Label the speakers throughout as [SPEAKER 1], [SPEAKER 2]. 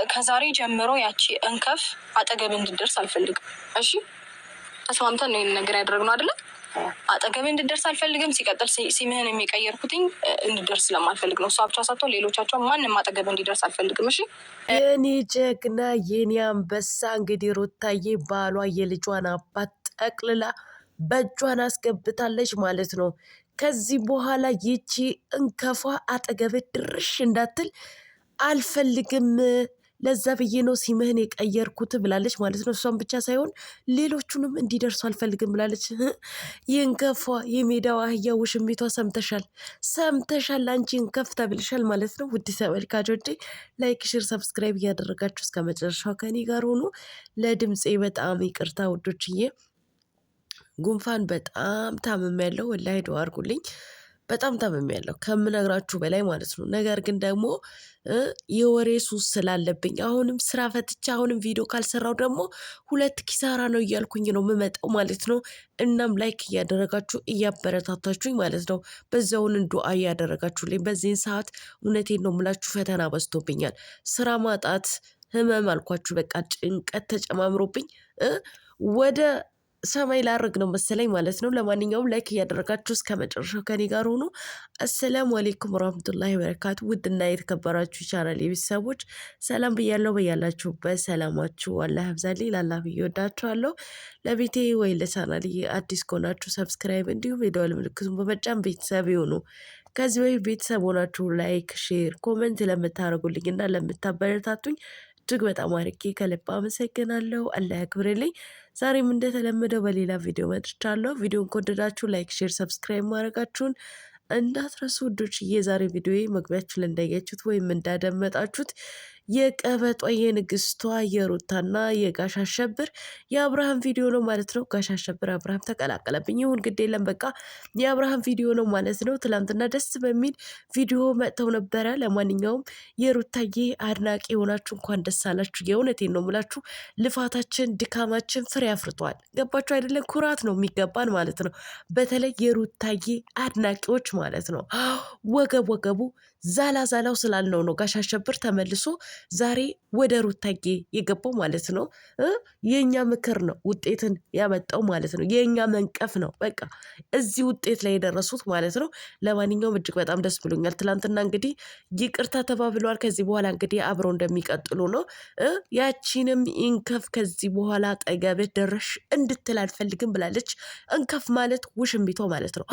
[SPEAKER 1] ከዛሬ ጀምሮ ያቺ እንከፍ አጠገብ እንድደርስ አልፈልግም። እሺ ተስማምተን ነው ይሄን ነገር ያደረግነው አይደለ? አጠገብ እንድደርስ አልፈልግም። ሲቀጥል ሲምህን የሚቀየርኩትኝ እንድደርስ ስለማልፈልግ ነው። እሷ ብቻ ሳትሆን ሌሎቻቸው ማንም አጠገብ እንዲደርስ አልፈልግም። እሺ
[SPEAKER 2] የኔ ጀግና የኔ አንበሳ እንግዲህ ሩታዬ ባሏ የልጇን አባት ጠቅልላ በእጇን አስገብታለች ማለት ነው። ከዚህ በኋላ ይቺ እንከፏ አጠገብ ድርሽ እንዳትል አልፈልግም። ለዛ ብዬ ነው ሲምህን የቀየርኩት ብላለች ማለት ነው። እሷን ብቻ ሳይሆን ሌሎቹንም እንዲደርሱ አልፈልግም ብላለች። ይንከፏ የሜዳዋ አህያ ውሽሚቷ ሰምተሻል፣ ሰምተሻል። አንቺ እንከፍ ተብልሻል ማለት ነው። ውድ ተመልካቾቼ ላይክ፣ ሼር፣ ሰብስክራይብ እያደረጋችሁ እስከ መጨረሻው ከኔ ጋር ሆኑ። ለድምፄ በጣም ይቅርታ ውዶችዬ፣ ጉንፋን በጣም ታምም ያለው ወላሂ ዱአ አድርጉልኝ። በጣም ታምም ያለው ከምነግራችሁ በላይ ማለት ነው። ነገር ግን ደግሞ የወሬ ሱስ ስላለብኝ አሁንም ስራ ፈትቼ አሁንም ቪዲዮ ካልሰራው ደግሞ ሁለት ኪሳራ ነው እያልኩኝ ነው የምመጣው ማለት ነው። እናም ላይክ እያደረጋችሁ እያበረታታችሁኝ ማለት ነው። በዛውን ዱአ እያደረጋችሁልኝ በዚህን ሰዓት እውነቴን ነው የምላችሁ ፈተና በዝቶብኛል። ስራ ማጣት፣ ህመም አልኳችሁ በቃ ጭንቀት ተጨማምሮብኝ ወደ ሰማይ ላርግ ነው መሰለኝ ማለት ነው። ለማንኛውም ላይክ እያደረጋችሁ እስከ መጨረሻው ከኔ ጋር ሆኖ አሰላሙ አሌይኩም ወራህመቱላሂ ወበረካቱ። ውድና የተከበራችሁ ቻናል የቤተሰቦች ሰላም ብያለሁ። በያላችሁበት ሰላማችሁ አላህ ያብዛልኝ። ላላህ ብዬ ወዳችኋለሁ። ለቤቴ ወይ ለቻናል አዲስ ከሆናችሁ ሰብስክራይብ እንዲሁም የደወል ምልክቱን በመጫን ቤተሰብ ይሁኑ። ከዚህ ወይ ቤተሰብ ሆናችሁ ላይክ፣ ሼር፣ ኮመንት ለምታደርጉልኝና ለምታበረታቱኝ እጅግ በጣም አርጌ ከልብ አመሰግናለሁ። አላህ ያክብርልኝ። ዛሬም እንደተለመደው በሌላ ቪዲዮ መጥቻለሁ። ቪዲዮን ከወደዳችሁ ላይክ፣ ሼር፣ ሰብስክራይብ ማድረጋችሁን እንዳትረሱ ውዶች። የዛሬ ቪዲዮ መግቢያችሁ ላይ እንዳያችሁት ወይም እንዳደመጣችሁት የቀበጧ የንግስቷ የሩታና የጋሽ አሸብር የአብርሃም ቪዲዮ ነው ማለት ነው። ጋሽ አሸብር አብርሃም ተቀላቀለብኝ። ይሁን ግድ የለም በቃ የአብርሃም ቪዲዮ ነው ማለት ነው። ትላንትና ደስ በሚል ቪዲዮ መጥተው ነበረ። ለማንኛውም የሩታዬ አድናቂ የሆናችሁ እንኳን ደስ አላችሁ። የእውነቴን ነው የምላችሁ። ልፋታችን ድካማችን ፍሬ አፍርቷል። ገባችሁ አይደለም? ኩራት ነው የሚገባን ማለት ነው። በተለይ የሩታዬ አድናቂዎች ማለት ነው። ወገቡ ዛላ ዛላው ስላልነው ነው ጋሽ አሸብር ተመልሶ ዛሬ ወደ ሩታዬ የገባው ማለት ነው። የኛ ምክር ነው ውጤትን ያመጣው ማለት ነው። የኛ መንቀፍ ነው በቃ እዚህ ውጤት ላይ የደረሱት ማለት ነው። ለማንኛውም እጅግ በጣም ደስ ብሎኛል። ትላንትና እንግዲህ ይቅርታ ተባብለዋል። ከዚህ በኋላ እንግዲህ አብረው እንደሚቀጥሉ ነው። ያቺንም እንከፍ ከዚህ በኋላ አጠገብህ ደረሽ እንድትል አልፈልግም ብላለች። እንከፍ ማለት ውሽሚቷ ማለት ነው።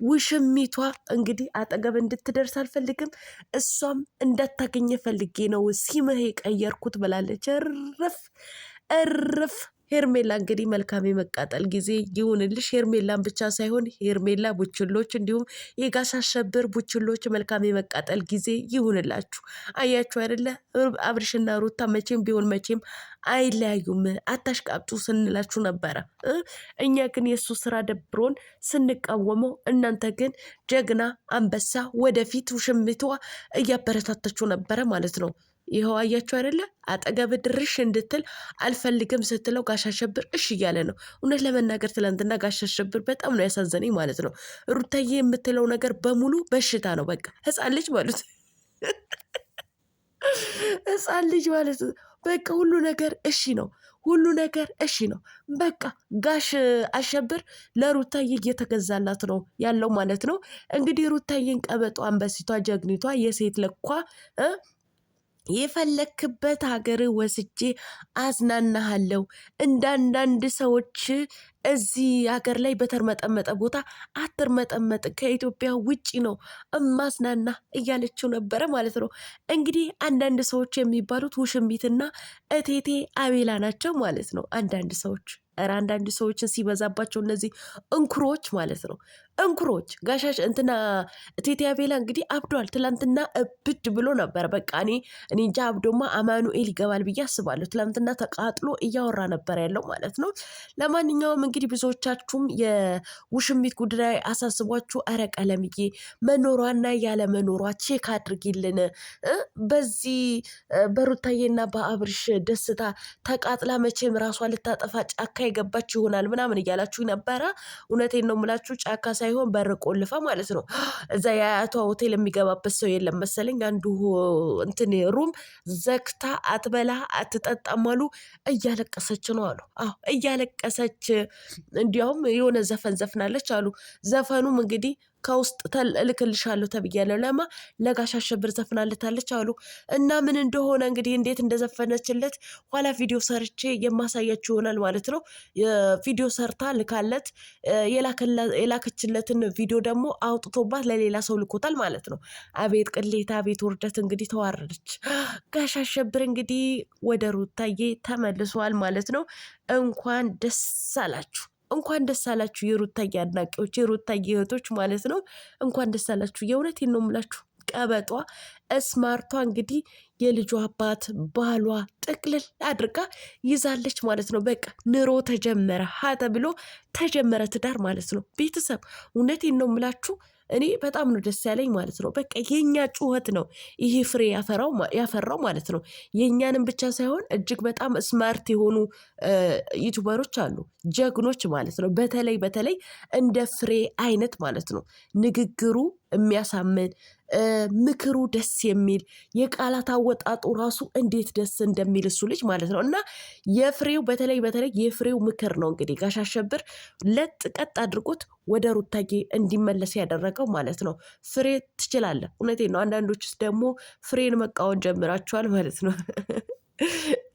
[SPEAKER 2] ውሽሚቷ እንግዲህ አጠገብ እንድትደርስ አልፈልግም፣ እሷም እንዳታገኘ ፈልጌ ነው ሲምህ የቀየርኩት ብላለች። እርፍ ሄርሜላ እንግዲህ መልካም የመቃጠል ጊዜ ይሁንልሽ። ሄርሜላን ብቻ ሳይሆን ሄርሜላ ቡችሎች፣ እንዲሁም የጋሽ አሸብር ቡችሎች መልካም የመቃጠል ጊዜ ይሁንላችሁ። አያችሁ አይደለ? አብርሽና ሩታ መቼም ቢሆን መቼም አይለያዩም። አታሽቃብጡ ስንላችሁ ነበረ። እኛ ግን የእሱ ስራ ደብሮን ስንቃወመው፣ እናንተ ግን ጀግና አንበሳ ወደፊት ውሽሚቷ እያበረታታችሁ ነበረ ማለት ነው። ይኸው አያችሁ አይደለ? አጠገብ ድርሽ እንድትል አልፈልግም ስትለው ጋሽ አሸብር እሺ እያለ ነው። እውነት ለመናገር ትላንትና ጋሽ አሸብር በጣም ነው ያሳዘነኝ ማለት ነው። ሩታዬ የምትለው ነገር በሙሉ በሽታ ነው። በቃ ህፃን ልጅ ማለት ህፃን ልጅ ማለት በቃ ሁሉ ነገር እሺ ነው። ሁሉ ነገር እሺ ነው። በቃ ጋሽ አሸብር ለሩታዬ እየተገዛላት ነው ያለው ማለት ነው። እንግዲህ ሩታዬን ቀበጧ፣ አንበሲቷ፣ ጀግኒቷ፣ የሴት ለኳ የፈለክበት ሀገር ወስጄ አዝናናሃለሁ። እንዳንዳንድ ሰዎች እዚህ ሀገር ላይ በተርመጠመጠ ቦታ አትርመጠመጥ፣ ከኢትዮጵያ ውጪ ነው እማዝናና እያለችው ነበረ ማለት ነው። እንግዲህ አንዳንድ ሰዎች የሚባሉት ውሽሚትና እቴቴ አቤላ ናቸው ማለት ነው። አንዳንድ ሰዎች አንዳንድ ሰዎችን ሲበዛባቸው እነዚህ እንኩሮች ማለት ነው። እንኩሮች ጋሻሽ እንትና እቴቴ አቤላ እንግዲህ አብዷል። ትላንትና እብድ ብሎ ነበር። በቃ እኔ እንጃ አብዶማ አማኑኤል ይገባል ብዬ አስባለሁ። ትላንትና ተቃጥሎ እያወራ ነበር ያለው ማለት ነው። ለማንኛውም እንግዲህ ብዙዎቻችሁም የውሽሚት ጉዳይ አሳስቧችሁ፣ አረ ቀለምዬ መኖሯና ያለ መኖሯ ቼክ አድርጊልን። በዚህ በሩታዬና በአብርሽ ደስታ ተቃጥላ መቼም ራሷ ልታጠፋ ጫካ የገባች ይሆናል ምናምን እያላችሁ ነበረ። እውነቴን ነው የምላችሁ፣ ጫካ ሳይሆን በር ቆልፋ ማለት ነው። እዛ የአያቷ ሆቴል የሚገባበት ሰው የለም መሰለኝ። አንዱ እንትን ሩም ዘግታ አትበላ አትጠጣም አሉ። እያለቀሰች ነው አሉ። አዎ እያለቀሰች፣ እንዲያውም የሆነ ዘፈን ዘፍናለች አሉ። ዘፈኑም እንግዲህ ከውስጥ እልክልሻለሁ ተብያለሁ። ለጋሽ አሸብር ዘፍናለታለች አሉ። እና ምን እንደሆነ እንግዲህ እንዴት እንደዘፈነችለት ኋላ ቪዲዮ ሰርቼ የማሳያችሁ ይሆናል ማለት ነው። ቪዲዮ ሰርታ ልካለት የላከችለትን ቪዲዮ ደግሞ አውጥቶባት ለሌላ ሰው ልኮታል ማለት ነው። አቤት ቅሌት፣ አቤት ውርደት! እንግዲህ ተዋረደች። ጋሽ አሸብር እንግዲህ ወደ ሩታዬ ተመልሷል ማለት ነው። እንኳን ደስ አላችሁ። እንኳን ደስ አላችሁ የሩታዬ አድናቂዎች፣ የሩታዬ እህቶች ማለት ነው። እንኳን ደስ አላችሁ። የእውነቴን ነው የምላችሁ። ቀበጧ እስማርቷ እንግዲህ የልጇ አባት ባሏ ጥቅልል አድርጋ ይዛለች ማለት ነው። በቃ ኑሮ ተጀመረ፣ ሀ ተብሎ ተጀመረ ትዳር ማለት ነው። ቤተሰብ እውነቴን ነው የምላችሁ። እኔ በጣም ነው ደስ ያለኝ ማለት ነው። በቃ የኛ ጩኸት ነው ይሄ ፍሬ ያፈራው ማለት ነው። የእኛንም ብቻ ሳይሆን እጅግ በጣም ስማርት የሆኑ ዩቱበሮች አሉ፣ ጀግኖች ማለት ነው። በተለይ እንደ ፍሬ አይነት ማለት ነው። ንግግሩ የሚያሳምን ምክሩ ደስ የሚል የቃላት አወጣጡ ራሱ እንዴት ደስ እንደሚል እሱ ልጅ ማለት ነው። እና የፍሬው በተለይ የፍሬው ምክር ነው እንግዲህ ጋሽ አሸብር ለጥ ቀጥ አድርጎት ወደ ሩታዬ እንዲመለስ ያደረገው ማለት ነው። ፍሬ ትችላለህ። እውነቴን ነው። አንዳንዶችስ ደግሞ ፍሬን መቃወን ጀምራችኋል ማለት ነው።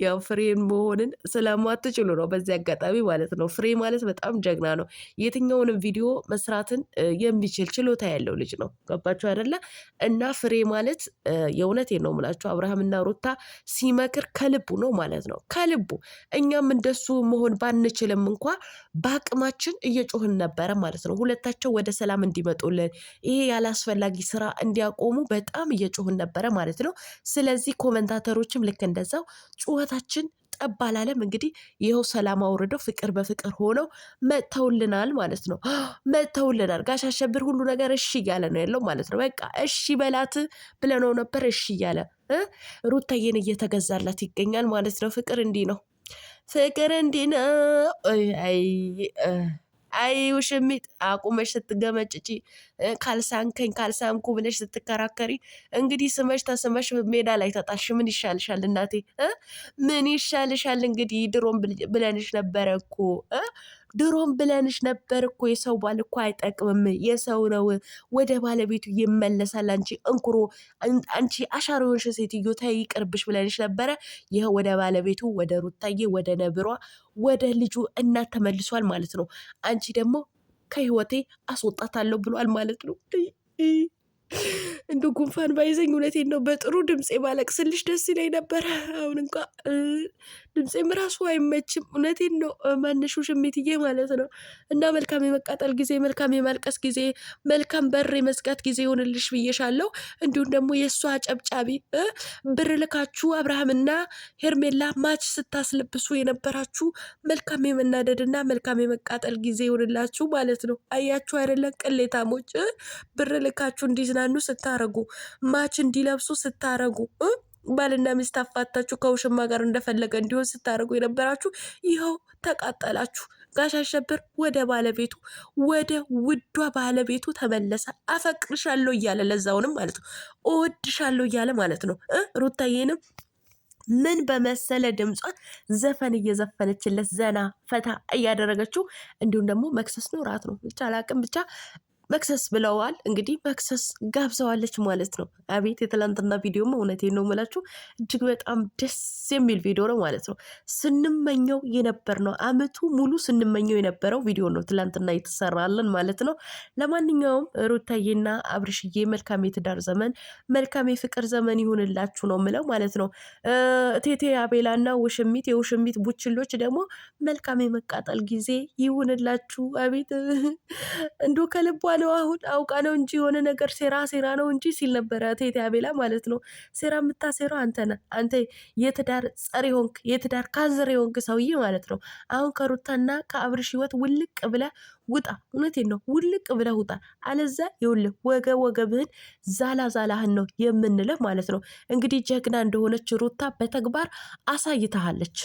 [SPEAKER 2] ያው ፍሬን መሆንን ስለማትችሉ ነው በዚህ አጋጣሚ ማለት ነው። ፍሬ ማለት በጣም ጀግና ነው። የትኛውንም ቪዲዮ መስራትን የሚችል ችሎታ ያለው ልጅ ነው። ገባችሁ አይደለ? እና ፍሬ ማለት የእውነቴን ነው የምላችሁ፣ አብርሃምና ሩታ ሲመክር ከልቡ ነው ማለት ነው። ከልቡ እኛም እንደሱ መሆን ባንችልም እንኳ በአቅማችን እየጮህን ነበረ ማለት ነው። ሁለታቸው ወደ ሰላም እንዲመጡልን፣ ይሄ ያላስፈላጊ ስራ እንዲያቆሙ በጣም እየጮህን ነበረ ማለት ነው። ስለዚህ ኮመንታተሮችም ልክ እንደዛው ጩኸታችን ጠብ አላለም። እንግዲህ ይኸው ሰላም አውርደው ፍቅር በፍቅር ሆነው መጥተውልናል ማለት ነው። መጥተውልናል። ጋሽ አሸብር ሁሉ ነገር እሺ እያለ ነው ያለው ማለት ነው። በቃ እሺ በላት ብለነው ነበር፣ እሺ እያለ ሩታዬን እየተገዛላት ይገኛል ማለት ነው። ፍቅር እንዲህ ነው፣ ፍቅር እንዲህ ነው። አይ ውሽሚት አቁመሽ ስትገመጭጪ ካልሳንከኝ ካልሳንኩ ብለሽ ስትከራከሪ እንግዲህ ስመሽ ተስመሽ ሜዳ ላይ ተጣልሽ። ምን ይሻልሻል እናቴ? ምን ይሻልሻል? እንግዲህ ድሮም ብለንሽ ነበረ እኮ ድሮም ብለንሽ ነበር እኮ የሰው ባል እኮ አይጠቅምም፣ የሰው ነው፣ ወደ ባለቤቱ ይመለሳል። አንቺ እንኩሮ፣ አንቺ አሻሮ የሆንሽ ሴትዮ ተይ ይቅርብሽ ብለንሽ ነበረ። ይህ ወደ ባለቤቱ ወደ ሩታዬ ወደ ነብሯ ወደ ልጁ እናት ተመልሷል ማለት ነው። አንቺ ደግሞ ከህይወቴ አስወጣታለሁ ብሏል ማለት ነው። እንደ ጉንፋን ባይዘኝ እውነቴን ነው በጥሩ ድምፄ ባለቅስልሽ ደስ ይለኝ ነበረ። አሁን እንኳ ድምፄም ራሱ አይመችም። እውነቴን ነው ማነሹ ሽሜትዬ ማለት ነው። እና መልካም የመቃጠል ጊዜ፣ መልካም የማልቀስ ጊዜ፣ መልካም በር የመዝጋት ጊዜ ይሆንልሽ ብዬሻለሁ። እንዲሁም ደግሞ የእሷ አጨብጫቢ ብር ልካችሁ አብርሃምና ሄርሜላ ማች ስታስለብሱ የነበራችሁ መልካም የመናደድና መልካም የመቃጠል ጊዜ ይሆንላችሁ ማለት ነው። አያችሁ አይደለም ቅሌታሞች፣ ብር ልካችሁ እንዲዝናኑ ስታረጉ፣ ማች እንዲለብሱ ስታረጉ፣ ባልና ሚስት አፋታችሁ ከውሽማ ጋር እንደፈለገ እንዲሆን ስታደርጉ የነበራችሁ ይኸው ተቃጠላችሁ። ጋሽ አሸብር ወደ ባለቤቱ ወደ ውዷ ባለቤቱ ተመለሰ። አፈቅርሻለሁ እያለ ለዛውንም ማለት ነው እወድሻለሁ እያለ ማለት ነው። ሩታዬንም ምን በመሰለ ድምጿ ዘፈን እየዘፈነችለት ዘና ፈታ እያደረገችው፣ እንዲሁም ደግሞ መክሰስ ነው ራት ነው ብቻ አላቅም ብቻ መክሰስ ብለዋል። እንግዲህ መክሰስ ጋብዘዋለች ማለት ነው። አቤት የትላንትና ቪዲዮም እውነቴን ነው የምላችሁ እጅግ በጣም ደስ የሚል ቪዲዮ ነው ማለት ነው። ስንመኘው የነበር ነው፣ አመቱ ሙሉ ስንመኘው የነበረው ቪዲዮ ነው ትላንትና የተሰራለን ማለት ነው። ለማንኛውም ሩታዬና አብርሽዬ መልካም የትዳር ዘመን፣ መልካም የፍቅር ዘመን ይሁንላችሁ ነው ምለው ማለት ነው። ቴቴ አቤላና ውሽሚት የውሽሚት ቡችሎች ደግሞ መልካም የመቃጠል ጊዜ ይሁንላችሁ። አቤት እንዶ ከልቧ ነው። አሁን አውቃ ነው እንጂ የሆነ ነገር ሴራ ነው እንጂ ሲል ነበረ ቴቴ አቤላ ማለት ነው። ሴራ የምታሴረው አንተ ነህ። አንተ የትዳር ጸር ሆንክ፣ የትዳር ካንሰር የሆንክ ሰውዬ ማለት ነው። አሁን ከሩታና ከአብርሽ ህይወት ውልቅ ብለህ ውጣ። እውነቴን ነው፣ ውልቅ ብለህ ውጣ። አለዛ ይኸውልህ ወገብህን ዛላህን ነው የምንልህ ማለት ነው። እንግዲህ ጀግና እንደሆነች ሩታ በተግባር አሳይተሃለች።